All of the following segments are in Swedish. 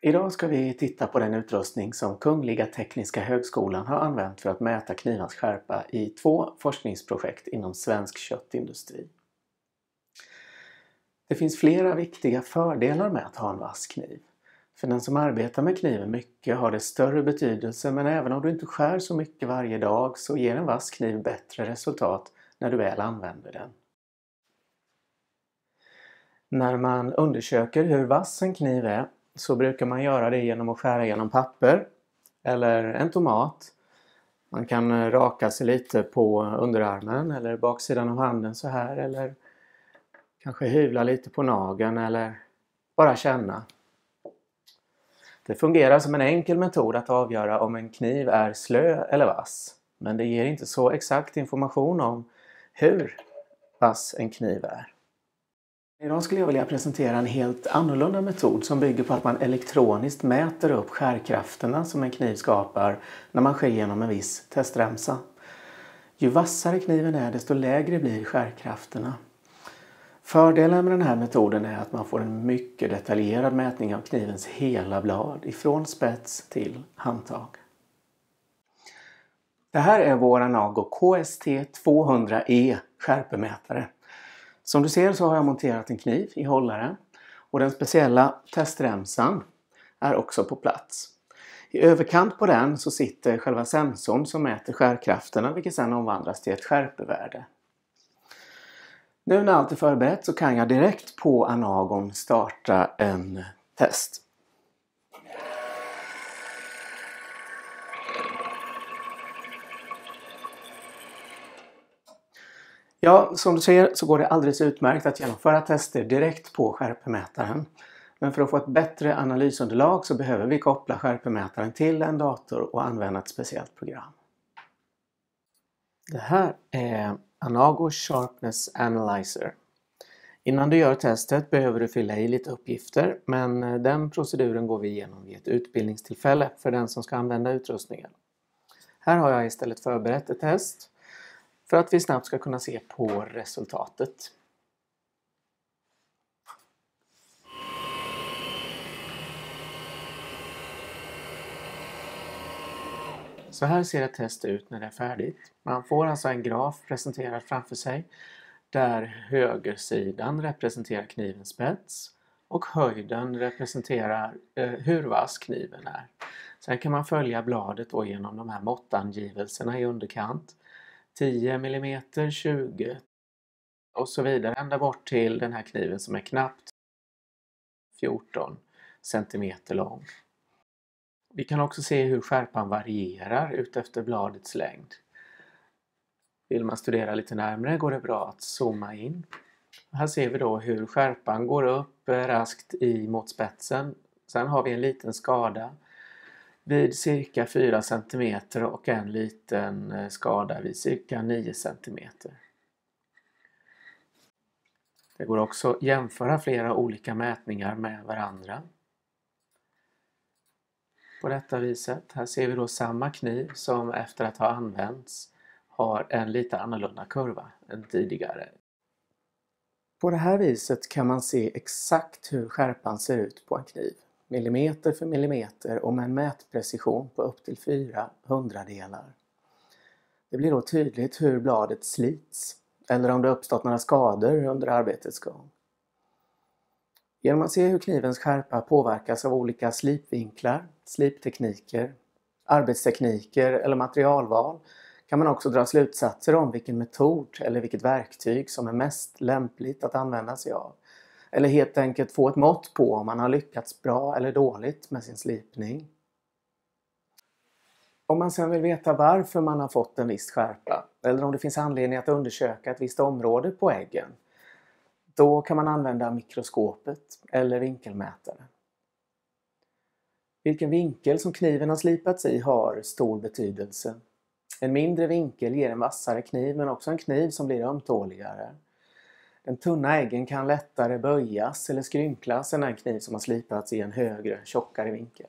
Idag ska vi titta på den utrustning som Kungliga Tekniska högskolan har använt för att mäta knivars skärpa i 2 forskningsprojekt inom svensk köttindustri. Det finns flera viktiga fördelar med att ha en vass kniv. För den som arbetar med kniven mycket har det större betydelse, men även om du inte skär så mycket varje dag så ger en vass kniv bättre resultat när du väl använder den. När man undersöker hur vass en kniv är så brukar man göra det genom att skära igenom papper eller en tomat. Man kan raka sig lite på underarmen eller baksidan av handen så här, eller kanske hyvla lite på nageln eller bara känna. Det fungerar som en enkel metod att avgöra om en kniv är slö eller vass, men det ger inte så exakt information om hur vass en kniv är. Idag skulle jag vilja presentera en helt annorlunda metod som bygger på att man elektroniskt mäter upp skärkrafterna som en kniv skapar när man skär igenom en viss testremsa. Ju vassare kniven är desto lägre blir skärkrafterna. Fördelen med den här metoden är att man får en mycket detaljerad mätning av knivens hela blad ifrån spets till handtag. Det här är vår Anago KST200E skärpemätare. Som du ser så har jag monterat en kniv i hållaren och den speciella testremsan är också på plats. I överkant på den så sitter själva sensorn som mäter skärkrafterna, vilket sedan omvandlas till ett skärpevärde. Nu när allt är förberett så kan jag direkt på Anagon starta en test. Ja, som du ser så går det alldeles utmärkt att genomföra tester direkt på skärpemätaren. Men för att få ett bättre analysunderlag så behöver vi koppla skärpemätaren till en dator och använda ett speciellt program. Det här är Anago Sharpness Analyzer. Innan du gör testet behöver du fylla i lite uppgifter, men den proceduren går vi igenom vid ett utbildningstillfälle för den som ska använda utrustningen. Här har jag istället förberett ett test för att vi snabbt ska kunna se på resultatet. Så här ser ett test ut när det är färdigt. Man får alltså en graf presenterad framför sig där högersidan representerar knivens spets och höjden representerar hur vass kniven är. Sen kan man följa bladet då genom de här måttangivelserna i underkant. 10 mm, 20 och så vidare ända bort till den här kniven som är knappt 14 cm lång. Vi kan också se hur skärpan varierar utefter bladets längd. Vill man studera lite närmare går det bra att zooma in. Här ser vi då hur skärpan går upp raskt mot spetsen. Sen har vi en liten skada vid cirka 4 cm och en liten skada vid cirka 9 cm. Det går också att jämföra flera olika mätningar med varandra. På detta viset, här ser vi då samma kniv som efter att ha använts har en lite annorlunda kurva än tidigare. På det här viset kan man se exakt hur skärpan ser ut på en kniv. Millimeter för millimeter och med en mätprecision på upp till 4 hundradelar. Det blir då tydligt hur bladet slits eller om det uppstått några skador under arbetets gång. Genom att se hur knivens skärpa påverkas av olika slipvinklar, sliptekniker, arbetstekniker eller materialval kan man också dra slutsatser om vilken metod eller vilket verktyg som är mest lämpligt att använda sig av. Eller helt enkelt få ett mått på om man har lyckats bra eller dåligt med sin slipning. Om man sedan vill veta varför man har fått en viss skärpa eller om det finns anledning att undersöka ett visst område på äggen, då kan man använda mikroskopet eller vinkelmätare. Vilken vinkel som kniven har slipats i har stor betydelse. En mindre vinkel ger en vassare kniv men också en kniv som blir ömtåligare. Den tunna äggen kan lättare böjas eller skrynklas än en kniv som har slipats i en högre, tjockare vinkel.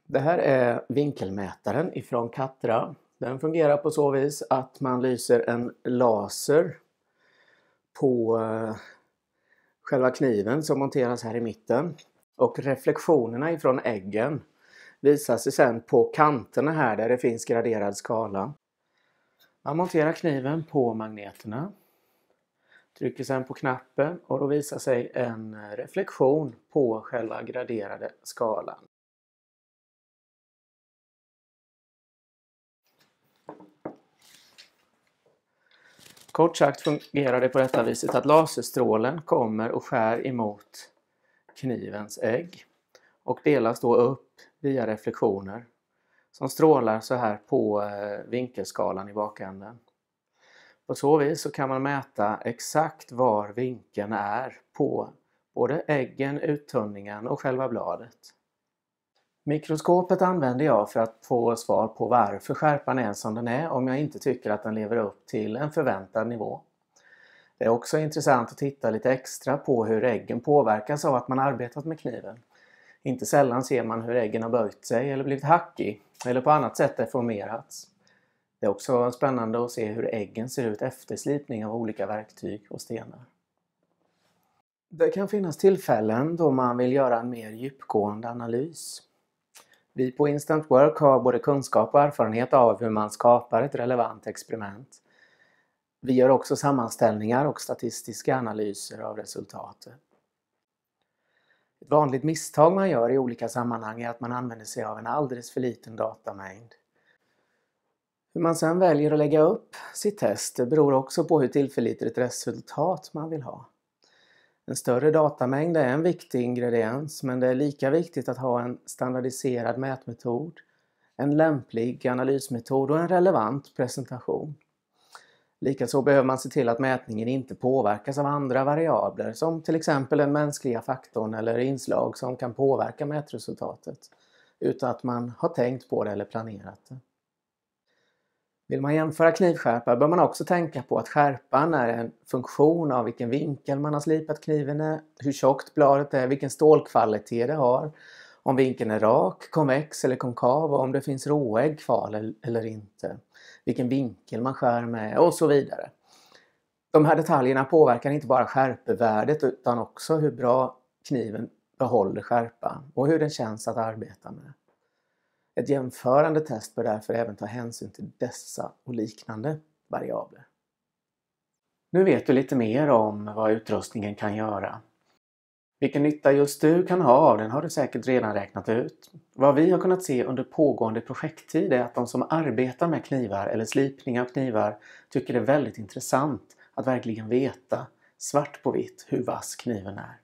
Det här är vinkelmätaren ifrån Catra. Den fungerar på så vis att man lyser en laser på själva kniven som monteras här i mitten. Och reflektionerna ifrån äggen visar sig sedan på kanterna här där det finns graderad skala. Man monterar kniven på magneterna, trycker sedan på knappen och då visar sig en reflektion på själva graderade skalan. Kort sagt fungerar det på detta viset att laserstrålen kommer och skär emot knivens ägg och delas då upp via reflektioner som strålar så här på vinkelskalan i bakänden. På så vis så kan man mäta exakt var vinkeln är på både äggen, uttunningen och själva bladet. Mikroskopet använder jag för att få svar på varför skärpan är som den är om jag inte tycker att den lever upp till en förväntad nivå. Det är också intressant att titta lite extra på hur äggen påverkas av att man arbetat med kniven. Inte sällan ser man hur äggen har böjt sig eller blivit hackig eller på annat sätt deformerats. Det är också spännande att se hur äggen ser ut efter slipning av olika verktyg och stenar. Det kan finnas tillfällen då man vill göra en mer djupgående analys. Vi på Instant Work har både kunskap och erfarenhet av hur man skapar ett relevant experiment. Vi gör också sammanställningar och statistiska analyser av resultatet. Ett vanligt misstag man gör i olika sammanhang är att man använder sig av en alldeles för liten datamängd. Hur man sedan väljer att lägga upp sitt test beror också på hur tillförlitligt resultat man vill ha. En större datamängd är en viktig ingrediens, men det är lika viktigt att ha en standardiserad mätmetod, en lämplig analysmetod och en relevant presentation. Likaså behöver man se till att mätningen inte påverkas av andra variabler som till exempel den mänskliga faktorn eller inslag som kan påverka mätresultatet utan att man har tänkt på det eller planerat det. Vill man jämföra knivskärpa bör man också tänka på att skärpan är en funktion av vilken vinkel man har slipat kniven är, hur tjockt bladet är, vilken stålkvalitet det har, om vinkeln är rak, konvex eller konkav och om det finns råägg kvar eller inte, vilken vinkel man skär med och så vidare. De här detaljerna påverkar inte bara skärpevärdet utan också hur bra kniven behåller skärpa och hur den känns att arbeta med. Ett jämförande test bör därför även ta hänsyn till dessa och liknande variabler. Nu vet du lite mer om vad utrustningen kan göra. Vilken nytta just du kan ha av den har du säkert redan räknat ut. Vad vi har kunnat se under pågående projekttid är att de som arbetar med knivar eller slipning av knivar tycker det är väldigt intressant att verkligen veta svart på vitt hur vass kniven är.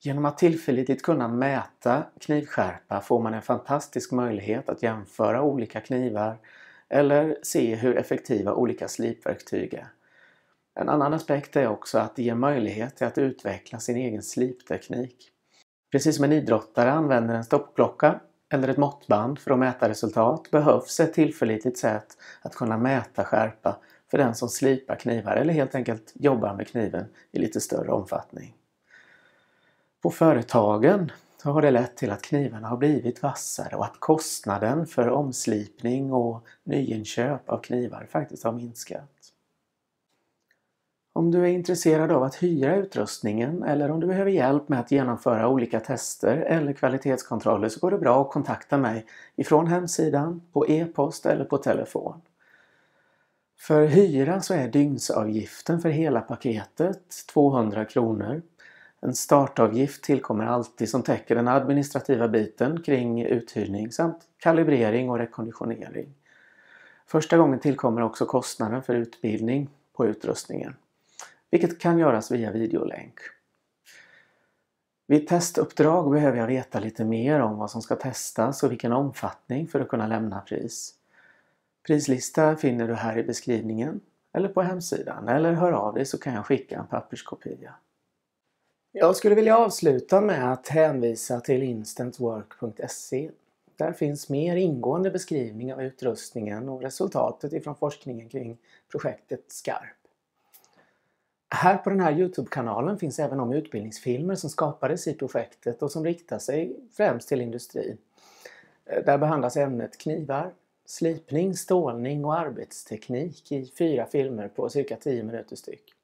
Genom att tillförlitligt kunna mäta knivskärpa får man en fantastisk möjlighet att jämföra olika knivar eller se hur effektiva olika slipverktyg är. En annan aspekt är också att det ger möjlighet till att utveckla sin egen slipteknik. Precis som en idrottare använder en stoppklocka eller ett måttband för att mäta resultat behövs ett tillförlitligt sätt att kunna mäta skärpa för den som slipar knivar eller helt enkelt jobbar med kniven i lite större omfattning. På företagen har det lett till att knivarna har blivit vassare och att kostnaden för omslipning och nyinköp av knivar faktiskt har minskat. Om du är intresserad av att hyra utrustningen eller om du behöver hjälp med att genomföra olika tester eller kvalitetskontroller så går det bra att kontakta mig ifrån hemsidan, på e-post eller på telefon. För hyra så är dygnsavgiften för hela paketet 200 kronor. En startavgift tillkommer alltid som täcker den administrativa biten kring uthyrning samt kalibrering och rekonditionering. Första gången tillkommer också kostnaden för utbildning på utrustningen, vilket kan göras via videolänk. Vid testuppdrag behöver jag veta lite mer om vad som ska testas och vilken omfattning för att kunna lämna pris. Prislista finner du här i beskrivningen eller på hemsidan, eller hör av dig så kan jag skicka en papperskopia. Jag skulle vilja avsluta med att hänvisa till instantwork.se. Där finns mer ingående beskrivning av utrustningen och resultatet ifrån forskningen kring projektet Skarp. Här på den här YouTube-kanalen finns även de utbildningsfilmer som skapades i projektet och som riktar sig främst till industrin. Där behandlas ämnet knivar, slipning, stålning och arbetsteknik i 4 filmer på cirka 10 minuter styck.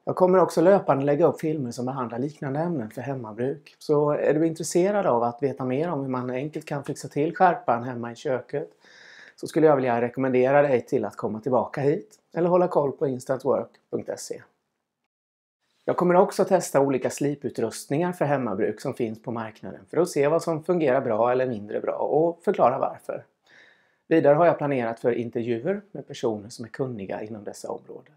Jag kommer också löpande lägga upp filmer som behandlar liknande ämnen för hemmabruk. Så är du intresserad av att veta mer om hur man enkelt kan fixa till skärpan hemma i köket, så skulle jag vilja rekommendera dig till att komma tillbaka hit eller hålla koll på instantwork.se. Jag kommer också testa olika sliputrustningar för hemmabruk som finns på marknaden för att se vad som fungerar bra eller mindre bra och förklara varför. Vidare har jag planerat för intervjuer med personer som är kunniga inom dessa områden.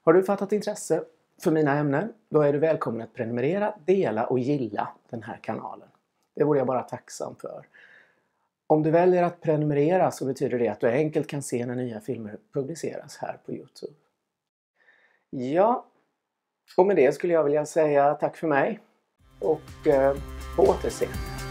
Har du fattat intresse för mina ämnen? Då är du välkommen att prenumerera, dela och gilla den här kanalen. Det vore jag bara tacksam för. Om du väljer att prenumerera så betyder det att du enkelt kan se när nya filmer publiceras här på Youtube. Ja, och med det skulle jag vilja säga tack för mig och på återseende.